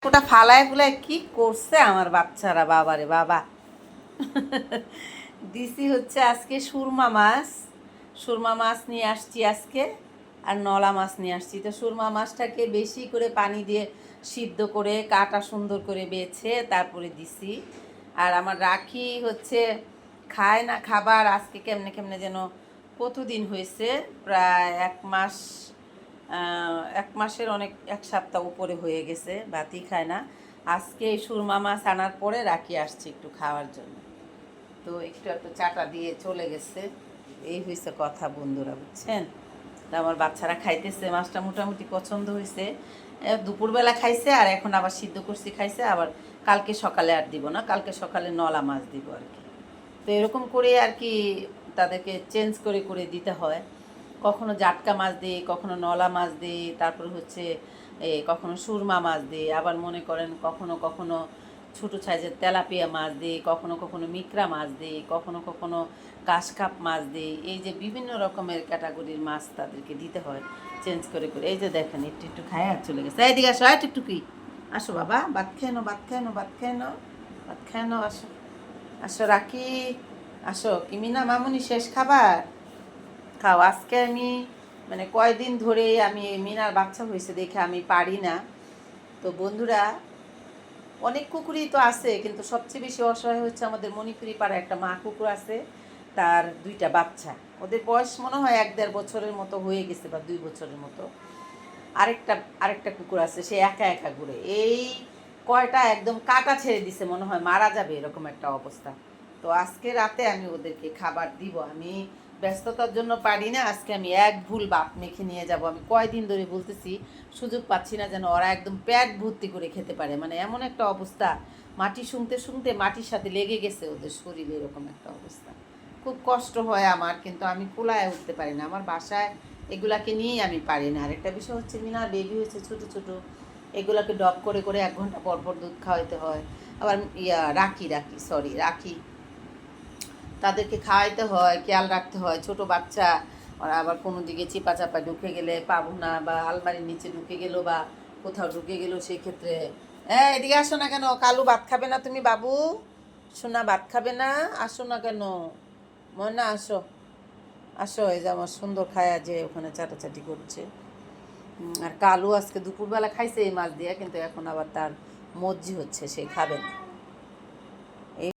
ওটা ফালায় ফুলায় কি করছে আমার বাচ্চারা, বাবারে বাবা। দিছি হচ্ছে আজকে সুরমা মাছ নিয়ে আসছি আজকে, আর নলা মাছ নিয়ে আসছি। তো সুরমা মাছটাকে বেশি করে পানি দিয়ে সিদ্ধ করে কাটা সুন্দর করে বেছে তারপরে দিছি। আর আমার রাখি হচ্ছে খায় না খাবার, আজকে কেমনে কেমনে যেন কতদিন হয়েছে, প্রায় 1 মাস, 1 মাসের অনেক, 1 সপ্তাহ উপরে হয়ে গেছে, ভাতই খায় না। আজকে এই সুরমা মাছ আনার পরে রাখি আসছি একটু খাওয়ার জন্য, তো একটু একটু চাটা দিয়ে চলে গেছে। এই হয়েছে কথা বন্ধুরা, বুঝছেন। তা আমার বাচ্চারা খাইতেছে, মাছটা মোটামুটি পছন্দ হয়েছে। দুপুরবেলা খাইছে, আর এখন আবার সিদ্ধ করছি খাইছে, আবার কালকে সকালে আর দিব না, কালকে সকালে নলা মাছ দিব আর কি। তো এরকম করে আর কি তাদেরকে চেঞ্জ করে করে দিতে হয়। কখনো জাটকা মাছ দিই, কখনো নলা মাছ দিই, তারপর হচ্ছে কখনো সুরমা মাছ দিই, আবার মনে করেন কখনো কখনো ছোটো সাইজের তেলাপিয়া মাছ দিই, কখনো কখনো মিকরা মাছ দিই, কখনো কখনো কাশকাপ মাছ দিই। এই যে বিভিন্ন রকমের ক্যাটাগরির মাছ তাদেরকে দিতে হয় চেঞ্জ করে করে। এই যে দেখেন একটু একটু খায় আর চলে গেছে। এইদিকে আসো, একটু কি আসো বাবা, ভাত খেয়ে নো, ভাত খেয়ে নো, ভাত খেয়ে নো, ভাত খেয়ে নো, আসো আসো রাখি, আসো। কি মিনা মামুনি শেষ খাবার খাও। আজকে আমি মানে কয়দিন ধরে আমি মিনার বাচ্চা হয়েছে দেখে আমি পারি না। তো বন্ধুরা, অনেক কুকুরই তো আছে, কিন্তু সবচেয়ে বেশি অসহায় হচ্ছে আমাদের মণিপুরি পাড়ায় একটা মা কুকুর আছে, তার 2টা বাচ্চা। ওদের বয়স মনে হয় 1-1.5 বছরের মতো হয়ে গেছে, বা 2 বছরের মতো। আরেকটা আরেকটা কুকুর আছে, সে একা একা ঘুরে। এই কয়টা একদম কাটা ছেড়ে দিছে, মনে হয় মারা যাবে এরকম একটা অবস্থা। তো আজকে রাতে আমি ওদেরকে খাবার দিব। আমি ব্যস্ততার জন্য পারি না, আজকে আমি এক ভুল ভাত মেখে নিয়ে যাব। আমি কয়দিন ধরে বলতেছি, সুযোগ পাচ্ছি না যেন ওরা একদম পেট ভর্তি করে খেতে পারে। মানে এমন একটা অবস্থা, মাটি শুনতে শুনতে মাটির সাথে লেগে গেছে ওদের শরীরে, এরকম একটা অবস্থা। খুব কষ্ট হয় আমার, কিন্তু আমি কুলায় উঠতে পারি না। আমার বাসায় এগুলাকে নিয়েই আমি পারি না। আরেকটা বিষয় হচ্ছে মিনার বেবি হয়েছে ছোটো ছোটো, এগুলাকে ডপ করে করে 1 ঘন্টা পর পর দুধ খাওয়াইতে হয়। আবার রাখি তাদেরকে খাওয়াইতে হয়, খেয়াল রাখতে হয়। ছোট বাচ্চা, ওরা আবার কোনো দিকে চিপা চাপা ঢুকে গেলে পাবো না, বা আলমারির নিচে ঢুকে গেলো, বা কোথাও ঢুকে গেলো, সেই ক্ষেত্রে এদিকে আসো না কেন, কালু ভাত খাবে না তুমি বাবু, সোনা ভাত খাবে না, আসো না কেন ময়না, আসো আসো। এই যে আমার সুন্দর খায়া যে ওখানে চাটাচাটি করছে। আর কালু আজকে দুপুরবেলা খাইছে এই মাছ দিয়ে, কিন্তু এখন আবার তার মজ্জি হচ্ছে, সে খাবে না।